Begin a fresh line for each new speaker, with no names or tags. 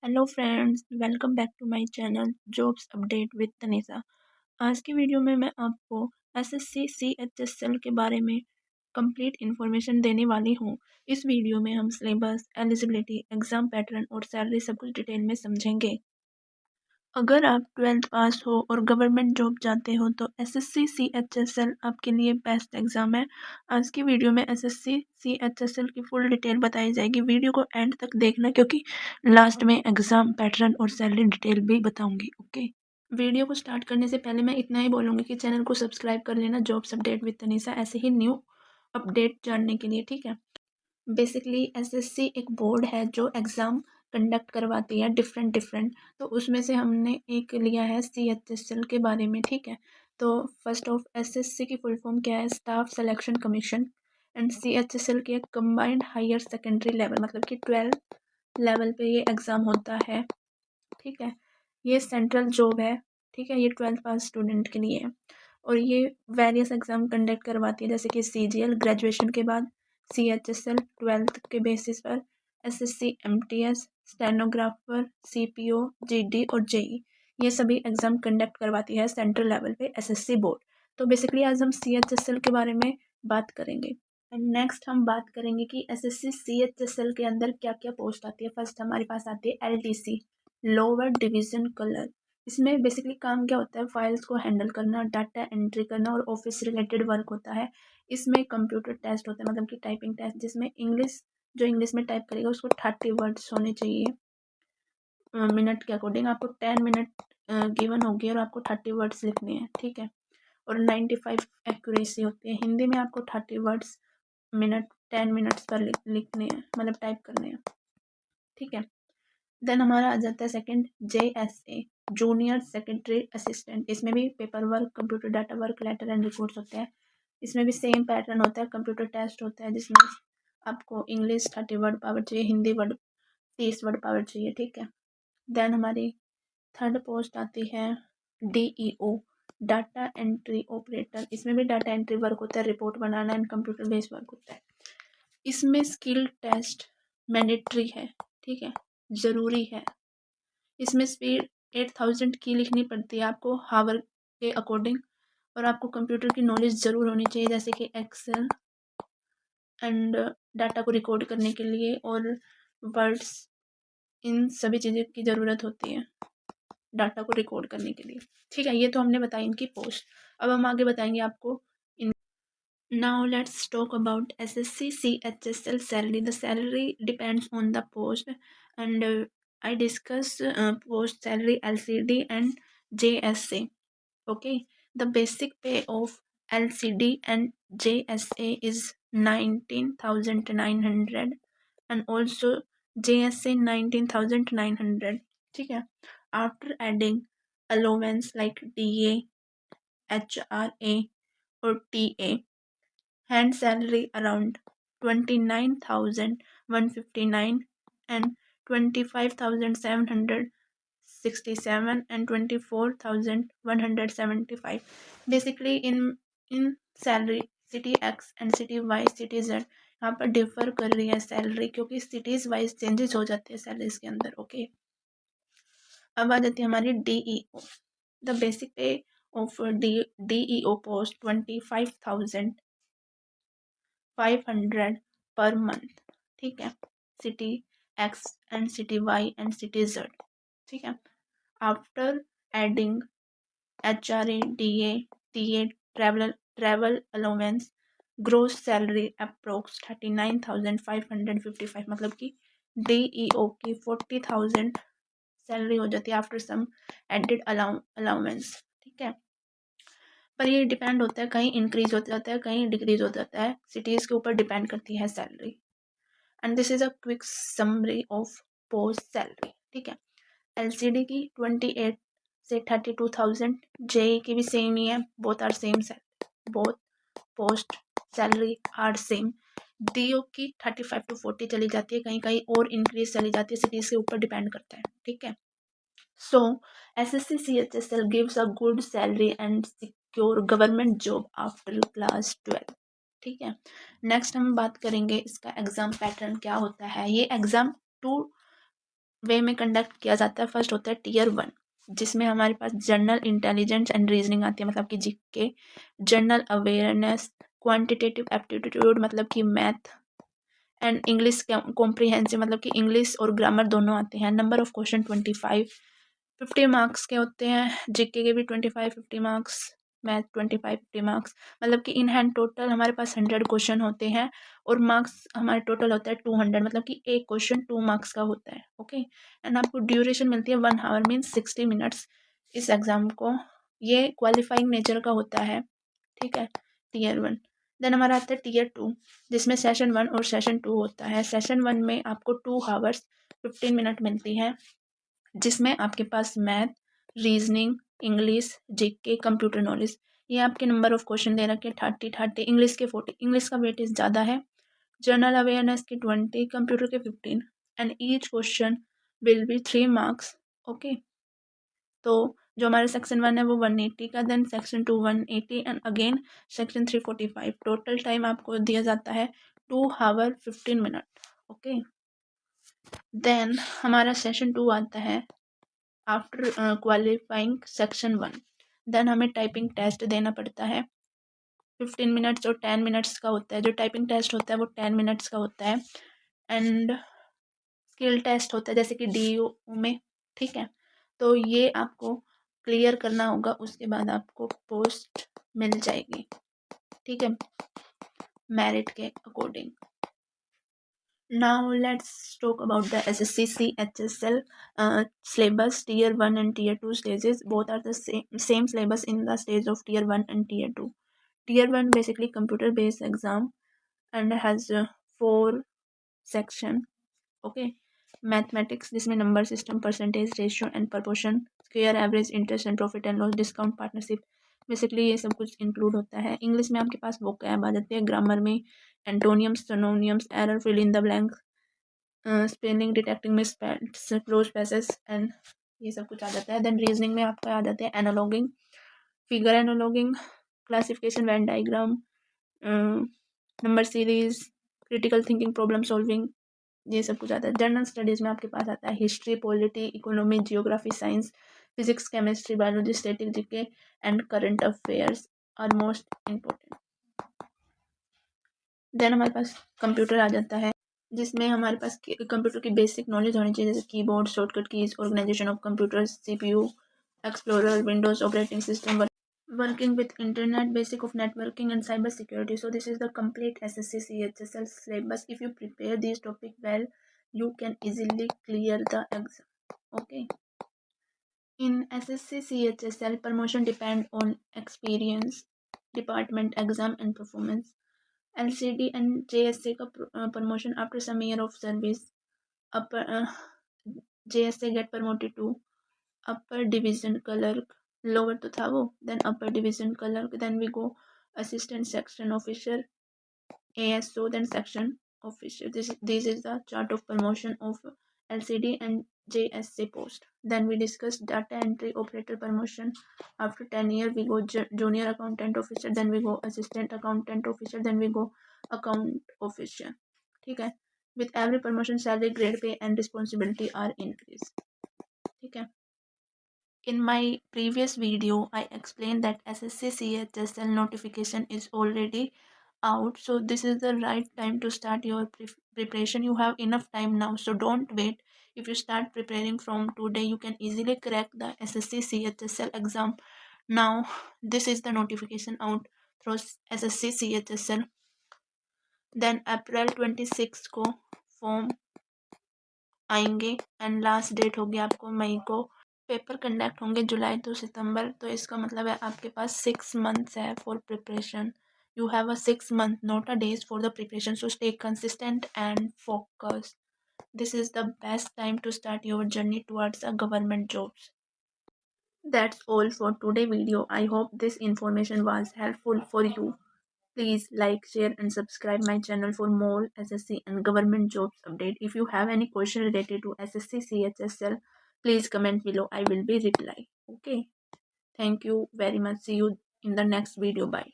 Hello friends, welcome back to my channel jobs update with Tanisa. आज की video में मैं आपको एसएससी सीएचएसएल के बारे में कंप्लीट इन्फॉर्मेशन देने वाली हूँ। इस वीडियो में हम सिलेबस, एलिजिबिलिटी, एग्ज़ाम पैटर्न और सैलरी सब कुछ डिटेल में समझेंगे। अगर आप 12th पास हो और गवर्नमेंट जॉब चाहते हो तो एसएससी सीएचएसएल आपके लिए बेस्ट एग्ज़ाम है। आज की वीडियो में एसएससी सीएचएसएल की फुल डिटेल बताई जाएगी। वीडियो को एंड तक देखना क्योंकि लास्ट में एग्ज़ाम पैटर्न और सैलरी डिटेल भी बताऊंगी। ओके, वीडियो को स्टार्ट करने से पहले मैं इतना ही बोलूँगी कि चैनल को सब्सक्राइब कर लेना, जॉब्स अपडेट विद तनीसा, ऐसे ही न्यू अपडेट जानने के लिए, ठीक है। बेसिकली एसएससी एक बोर्ड है जो एग्ज़ाम कंडक्ट करवाती है डिफरेंट, तो उसमें से हमने एक लिया है सीएचएसएल के बारे में, ठीक है। तो फर्स्ट ऑफ एसएससी की फुल फॉर्म क्या है? Staff selection commission. And CHSL की कंबाइंड हायर सेकेंडरी लेवल, मतलब कि 12 लेवल पे ये एग्ज़ाम होता है, ठीक है। ये सेंट्रल जॉब है, ठीक है। ये 12th पास स्टूडेंट के लिए है और ये वेरियस एग्ज़ाम कंडक्ट करवाती है, जैसे कि सीजीएल ग्रेजुएशन के बाद, सीएचएसएल 12th के बेसिस पर, SSC MTS, stenographer, CPO, GD और जेई, ये सभी एग्ज़ाम कंडक्ट करवाती है सेंट्रल लेवल पे एसएससी बोर्ड। तो बेसिकली आज हम सीएचएसएल के बारे में बात करेंगे। एंड नेक्स्ट हम बात करेंगे कि एसएससी सीएचएसएल के अंदर क्या क्या पोस्ट आती है। फर्स्ट हमारे पास आती है एलडीसी, लोअर डिवीज़न क्लर्क। इसमें बेसिकली काम क्या होता है? फाइल्स को हैंडल करना, डाटा एंट्री करना और ऑफिस रिलेटेड वर्क होता है। इसमें कंप्यूटर टेस्ट होता है, मतलब कि टाइपिंग टेस्ट, जिसमें इंग्लिश में टाइप करेगा उसको 30 वर्ड्स होने चाहिए मिनट के अकॉर्डिंग। आपको 10 मिनट गिवन होगी और आपको 30 वर्ड्स लिखने हैं, ठीक है। और 95 एक्यूरेसी होती है। हिंदी में आपको 30 वर्ड्स मिनट 10 मिनट्स पर लिखने हैं, मतलब टाइप करने हैं, ठीक है। देन हमारा आ जाता है second JSA, junior secretary assistant. इसमें भी paper work, computer data work, letter and reports होते हैं। इसमें भी सेम पैटर्न होता है, कंप्यूटर टेस्ट होता है जिसमें आपको इंग्लिश 30 वर्ड पावर चाहिए, हिंदी वर्ड 30 वर्ड पावर चाहिए, ठीक है। देन हमारी थर्ड पोस्ट आती है DEO, डाटा एंट्री ऑपरेटर। इसमें भी डाटा एंट्री वर्क होता है, report banana and computer based work होता है। इसमें स्किल टेस्ट मैंडेटरी है, ठीक है, ज़रूरी है। इसमें स्पीड 8000 की लिखनी पड़ती है आपको हावर के अकॉर्डिंग, और आपको कंप्यूटर की नॉलेज ज़रूर होनी चाहिए, जैसे कि एक्सेल एंड डाटा को रिकॉर्ड करने के लिए और वर्ड्स, इन सभी चीज़ें की ज़रूरत होती है डाटा को रिकॉर्ड करने के लिए, ठीक है। ये तो हमने बताई इनकी पोस्ट। अब हम आगे बताएंगे आपको इन। Now let's talk about SSC CHSL salary. The salary depends on the post, and I discuss post salary, LCD and JSA. Okay, the basic pay of LCD and JSA is 19,900 and also JSA 19,900, ठीक है। After adding allowance like DA, HRA or TA, hand salary around 29,159 and 25,767 and 24,175. Basically in salary city X and city Y, city Z यहाँ पर differ कर रही है salary, क्योंकि cities wise changes हो जाते हैं सैलरीज के अंदर। ओके, अब आ जाती है हमारी DEO। The basic pay of DEO post 25,500 per month, ठीक है। City X and city Y and city Z, ठीक है। After adding HRA, DA, TA, travel allowance, gross salary approx 39,555, मतलब कि DEO की 40,000 सैलरी हो जाती है आफ्टर सम एडेड अलाउंस, ठीक है। पर ये डिपेंड होता है, कहीं इंक्रीज हो जाता है, कहीं डिक्रीज हो जाता है, सिटीज़ के ऊपर डिपेंड करती है salary. And this is a quick summary of post salary, ठीक है। LCD की 28 से 32,000, JE की भी सेम ही है, both are same, both post salary are same. DO की 35 to 40 चली जाती है, कहीं कहीं और इंक्रीज चली जाती है, सिटीज़ के ऊपर डिपेंड करता है, ठीक है। So, SSC CHSL gives a good salary and secure government job after class 12, ठीक है। नेक्स्ट हम बात करेंगे इसका एग्ज़ाम पैटर्न क्या होता है। ये एग्ज़ाम 2 वे में कंडक्ट किया जाता है। फर्स्ट होता है टीयर 1, जिसमें हमारे पास जनरल इंटेलिजेंस एंड रीजनिंग आती है, मतलब कि GK, general awareness, quantitative aptitude मतलब कि मैथ, एंड इंग्लिश कॉम्प्रिहेंसिव मतलब कि इंग्लिश और ग्रामर दोनों आते हैं। नंबर ऑफ क्वेश्चन 25, 50 मार्क्स के होते हैं। जीके के भी 25, 50 मार्क्स, मैथ 25, 50 मार्क्स, मतलब कि इन हैंड टोटल हमारे पास 100 क्वेश्चन होते हैं और मार्क्स हमारे टोटल होता है 200, मतलब कि एक क्वेश्चन 2 मार्क्स का होता है। ओके, एंड आपको ड्यूरेशन मिलती है 1 आवर मीन्स 60 मिनट्स इस एग्ज़ाम को। ये क्वालिफाइंग नेचर का होता है, ठीक है, टीयर 1। देन हमारा आता है टीयर 2, जिसमें सेशन 1 और सेशन 2 होता है। सेशन 1 में आपको 2 आवर्स 15 मिनट मिलती है, जिसमें आपके पास math, reasoning, English, GK, computer knowledge, ये आपके नंबर ऑफ क्वेश्चन दे रखे हैं 30, इंग्लिश के 40, इंग्लिश का वेटेज ज़्यादा है, जनरल अवेयरनेस के 20, कंप्यूटर के 15, and each question will be 3 marks. Okay, तो जो हमारे सेक्शन 1 है वो 180 का, then section 2 180, and again section 3 45। Total time आपको दिया जाता है 2 आवर 15 मिनट। ओके, देन हमारा सेशन 2 आता है आफ्टर क्वालिफाइंग सेक्शन 1। देन हमें टाइपिंग टेस्ट देना पड़ता है 15 मिनट्स और 10 मिनट्स का होता है। जो टाइपिंग टेस्ट होता है वो 10 मिनट्स का होता है, एंड स्किल टेस्ट होता है जैसे कि DU में, ठीक है। तो ये आपको क्लियर करना होगा, उसके बाद आपको पोस्ट मिल जाएगी, ठीक है, मेरिट के according. Now let's talk about the SSC CHSL syllabus, tier 1 and tier 2 stages. Both are the same syllabus in the stage of tier 1 and tier 2. Tier 1 basically computer based exam and has 4 section. Okay, mathematics जिसमें number system, percentage, ratio and proportion, square, average, interest and profit and loss, discount, partnership, basically ये सब कुछ include होता है। English में आपके पास vocab आ जाती है, ग्रामर में antonyms, synonyms, error, fill in the blank, spelling, detecting misspells, close passage and ये सब कुछ आ जाता है। देन रीजनिंग में आपका आ जाते हैं analoging, figure analoging, classification, Venn diagram, number series, critical thinking, problem solving, ये सब कुछ आता है। जनरल स्टडीज़ में आपके पास आता है history, polity, economy, geography, science, physics, chemistry, biology, static, GK and current affairs are most important. Then हमारे पास कंप्यूटर आ जाता है, जिसमें हमारे पास कंप्यूटर की बेसिक नॉलेज होनी चाहिए, जैसे keyboard, shortcut keys, organisation of computer, CPU, explorer, Windows operating system, working with internet, basic of networking and cyber security. So this is the complete SSC CHSL syllabus. If you prepare these topic well, you can easily clear the exam. Okay, in SSC CHSL, promotion depend on experience, department, exam and performance. LCD and JSA का promotion after some year of service. Upper JSA get promoted to upper division clerk, lower to था वो, then upper division clerk, then we go assistant section officer, ASO, then section officer. This is the chart of promotion of LCD and JSC post. Then we discuss data entry operator promotion. After 10 years we go junior accountant officer, then we go assistant accountant officer, then we go account officer, ठीक है। With every promotion salary, grade, pay and responsibility are increased, ठीक है। In my previous video, I explained that SSC CHSL notification is already out. So this is the right time to start your preparation. You have enough time now. So don't wait. If you start preparing from today, you can easily crack the SSC CHSL exam. Now, this is the notification out through SSC CHSL. Then April 26 को form आएंगे and last date होगी आपको मई को। Paper conduct होंगे जुलाई to सितंबर। तो इसका मतलब है आपके पास 6 मंथ्स है for preparation. You have a 6 month, not a days for the preparation. So stay consistent and focus. This is the best time to start your journey towards a government jobs. That's all for today video. I hope this information was helpful for you. Please like, share and subscribe my channel for more SSC and government jobs update. If you have any question related to SSC CHSL, please comment below. I will be reply. Okay. Thank you very much. See you in the next video. Bye.